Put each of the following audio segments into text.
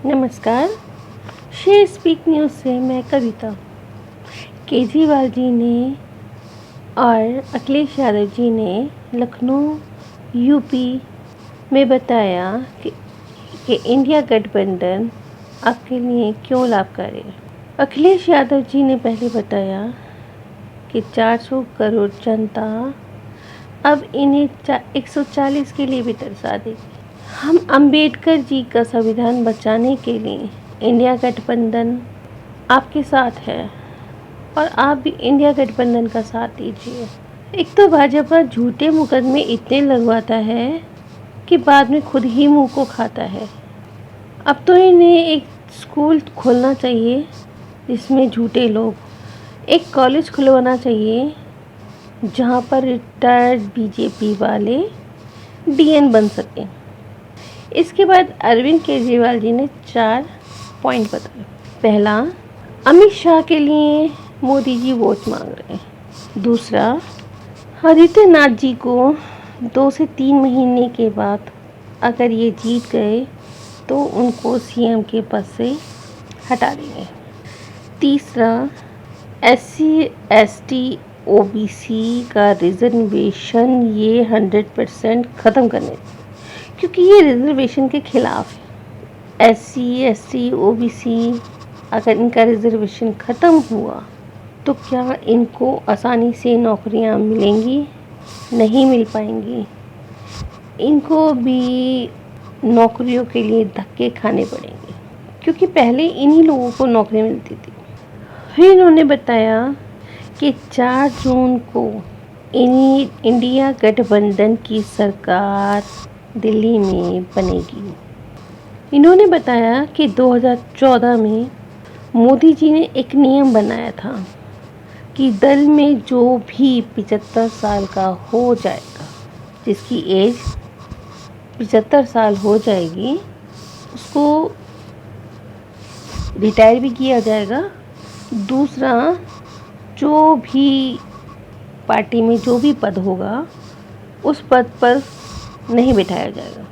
नमस्कार। Share speak news से मैं कविता। केजरीवाल जी ने और अखिलेश यादव जी ने लखनऊ यूपी में बताया कि इंडिया गठबंधन आपके लिए क्यों लाभकारी है। अखिलेश यादव जी ने पहले बताया कि 400 करोड़ जनता अब इन्हें 140 के लिए भी तरसा देगी। हम अंबेडकर जी का संविधान बचाने के लिए इंडिया गठबंधन आपके साथ है और आप भी इंडिया गठबंधन का साथ दीजिए। एक तो भाजपा झूठे मुकदमे इतने लगवाता है कि बाद में खुद ही मुंह को खाता है। अब तो इन्हें एक स्कूल खोलना चाहिए जिसमें झूठे लोग, एक कॉलेज खुलवाना चाहिए जहां पर रिटायर्ड बीजेपी वाले डीएन बन सकें। इसके बाद अरविंद केजरीवाल जी ने 4 पॉइंट बताए। पहला, अमित शाह के लिए मोदी जी वोट मांग रहे हैं। दूसरा, आदित्यनाथ जी को 2 से 3 महीने के बाद अगर ये जीत गए तो उनको सीएम के पद से हटा देंगे। तीसरा, SC ST OBC का रिजर्वेशन ये 100% ख़त्म करने, क्योंकि ये रिजर्वेशन के खिलाफ है। SC ST OBC अगर इनका रिजर्वेशन ख़त्म हुआ तो क्या इनको आसानी से नौकरियां मिलेंगी? नहीं मिल पाएंगी। इनको भी नौकरियों के लिए धक्के खाने पड़ेंगे, क्योंकि पहले इन्हीं लोगों को नौकरी मिलती थी। फिर इन्होंने बताया कि 4 जून को इंडिया गठबंधन की सरकार दिल्ली में बनेगी। इन्होंने बताया कि 2014 में मोदी जी ने एक नियम बनाया था कि दल में जो भी 75 साल का हो जाएगा, जिसकी एज 75 साल हो जाएगी, उसको रिटायर भी किया जाएगा। दूसरा, जो भी पार्टी में जो भी पद होगा उस पद पर नहीं बिठाया जाएगा।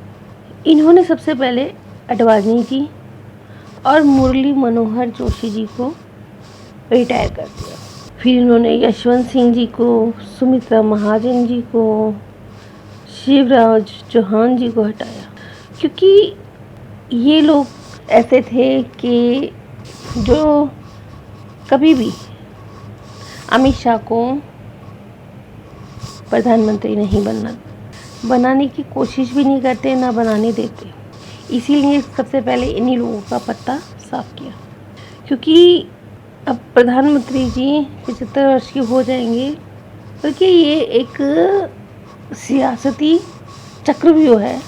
इन्होंने सबसे पहले अडवाणी जी और मुरली मनोहर जोशी जी को रिटायर कर दिया। फिर इन्होंने यशवंत सिंह जी को, सुमित्रा महाजन जी को, शिवराज चौहान जी को हटाया, क्योंकि ये लोग ऐसे थे कि जो कभी भी अमित शाह को प्रधानमंत्री नहीं बनाने की कोशिश भी नहीं करते, ना बनाने देते। इसीलिए सबसे पहले इन्हीं लोगों का पत्ता साफ किया, क्योंकि अब प्रधानमंत्री जी 75 वर्ष के हो जाएंगे, बल्कि ये एक सियासती चक्रव्यूह है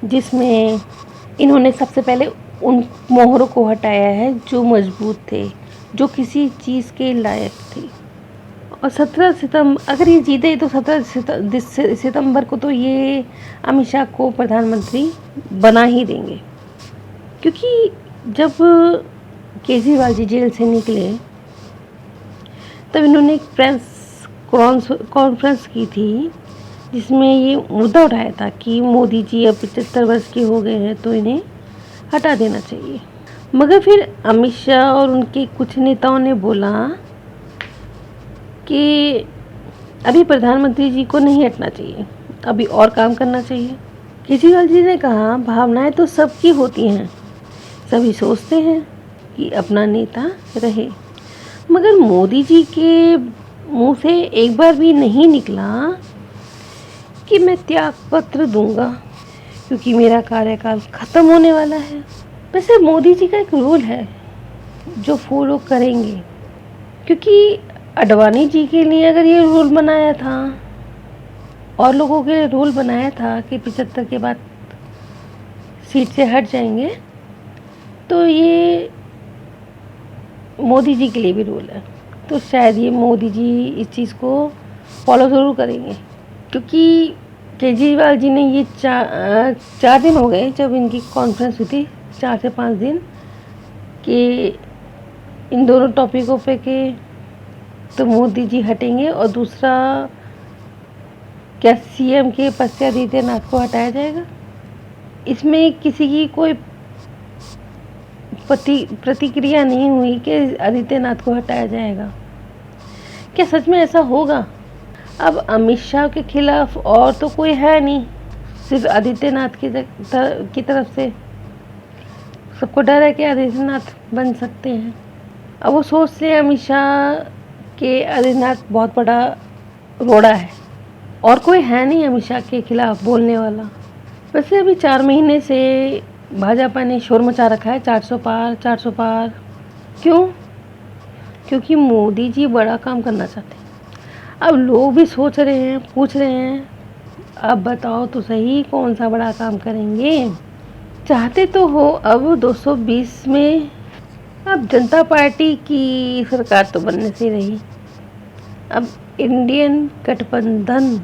जिसमें इन्होंने सबसे पहले उन मोहरों को हटाया है जो मजबूत थे, जो किसी चीज़ के लायक थे। और 17 सितंबर अगर ये जीते तो 17 सितंबर को तो ये अमित शाह को प्रधानमंत्री बना ही देंगे, क्योंकि जब केजरीवाल जी जेल से निकले तब इन्होंने एक प्रेस कॉन्फ्रेंस की थी जिसमें ये मुद्दा उठाया था कि मोदी जी अब 75 वर्ष के हो गए हैं तो इन्हें हटा देना चाहिए। मगर फिर अमित शाह और उनके कुछ नेताओं ने बोला कि अभी प्रधानमंत्री जी को नहीं हटना चाहिए, अभी और काम करना चाहिए। केजरीवाल जी ने कहा, भावनाएं तो सबकी होती हैं, सभी सोचते हैं कि अपना नेता रहे, मगर मोदी जी के मुंह से एक बार भी नहीं निकला कि मैं त्याग पत्र दूंगा क्योंकि मेरा कार्यकाल ख़त्म होने वाला है। वैसे मोदी जी का एक रूल है जो फॉलो करेंगे, क्योंकि अडवाणी जी के लिए अगर ये रूल बनाया था और लोगों के लिए रूल बनाया था कि 75 के बाद सीट से हट जाएंगे, तो ये मोदी जी के लिए भी रूल है। तो शायद ये मोदी जी इस चीज़ को फॉलो ज़रूर करेंगे, क्योंकि केजरीवाल जी ने ये 4 दिन हो गए जब इनकी कॉन्फ्रेंस हुई थी, 4 से 5 दिन, कि इन दोनों टॉपिकों पे के तो मोदी जी हटेंगे, और दूसरा क्या सीएम के पद से आदित्यनाथ को हटाया जाएगा। इसमें किसी की कोई प्रतिक्रिया नहीं हुई कि आदित्यनाथ को हटाया जाएगा। क्या सच में ऐसा होगा? अब अमित शाह के खिलाफ और तो कोई है नहीं, सिर्फ आदित्यनाथ की तरफ से सबको डर है कि आदित्यनाथ बन सकते हैं। अब वो सोच ले अमित शाह के आदित्यनाथ बहुत बड़ा रोड़ा है और कोई है नहीं अमित शाह के खिलाफ बोलने वाला। वैसे अभी 4 महीने से भाजपा ने शोर मचा रखा है 400 पार 400 पार। क्यों? क्योंकि मोदी जी बड़ा काम करना चाहते हैं। अब लोग भी सोच रहे हैं, पूछ रहे हैं, अब बताओ तो सही कौन सा बड़ा काम करेंगे। चाहते तो हो अब 220 में अब जनता पार्टी की सरकार तो बनने से रही, अब इंडियन गठबंधन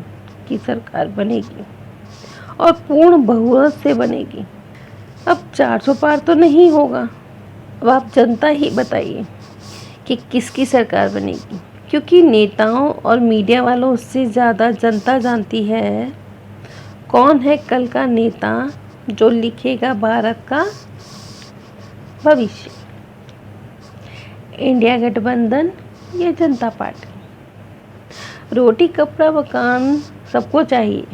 की सरकार बनेगी और पूर्ण बहुमत से बनेगी। अब 400 पार तो नहीं होगा। अब आप जनता ही बताइए कि किसकी सरकार बनेगी, क्योंकि नेताओं और मीडिया वालों से ज़्यादा जनता जानती है कौन है कल का नेता जो लिखेगा भारत का भविष्य। इंडिया गठबंधन या जनता पार्टी। रोटी कपड़ा मकान सबको चाहिए,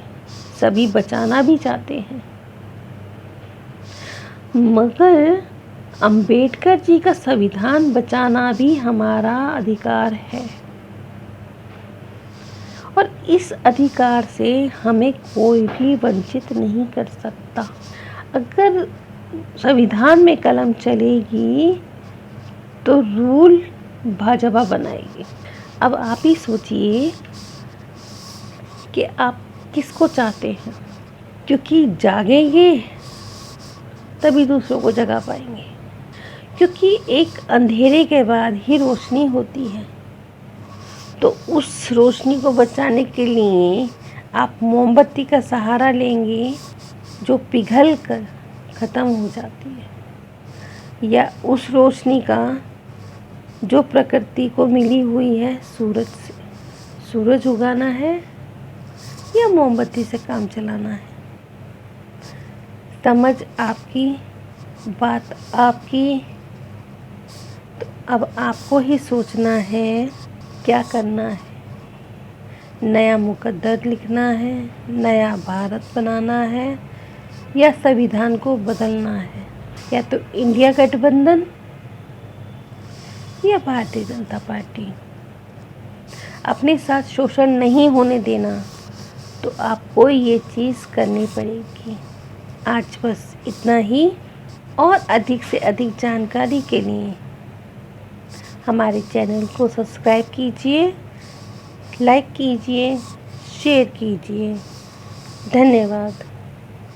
सभी बचाना भी चाहते हैं, मगर अंबेडकर जी का संविधान बचाना भी हमारा अधिकार है और इस अधिकार से हमें कोई भी वंचित नहीं कर सकता। अगर संविधान में कलम चलेगी तो रूल भाजपा बनाएगी। अब आप ही सोचिए कि आप किसको चाहते हैं, क्योंकि जागेंगे तभी दूसरों को जगा पाएंगे, क्योंकि एक अंधेरे के बाद ही रोशनी होती है। तो उस रोशनी को बचाने के लिए आप मोमबत्ती का सहारा लेंगे जो पिघल कर ख़त्म हो जाती है, या उस रोशनी का जो प्रकृति को मिली हुई है सूरज से, सूरज उगाना है या मोमबत्ती से काम चलाना है। समझ आपकी, बात आपकी। तो अब आपको ही सोचना है क्या करना है। नया मुकद्दर लिखना है, नया भारत बनाना है या संविधान को बदलना है, या तो इंडिया गठबंधन या भारतीय जनता पार्टी। अपने साथ शोषण नहीं होने देना, तो आपको ये चीज़ करनी पड़ेगी। आज बस इतना ही, और अधिक से अधिक जानकारी के लिए हमारे चैनल को सब्सक्राइब कीजिए, लाइक कीजिए, शेयर कीजिए। धन्यवाद।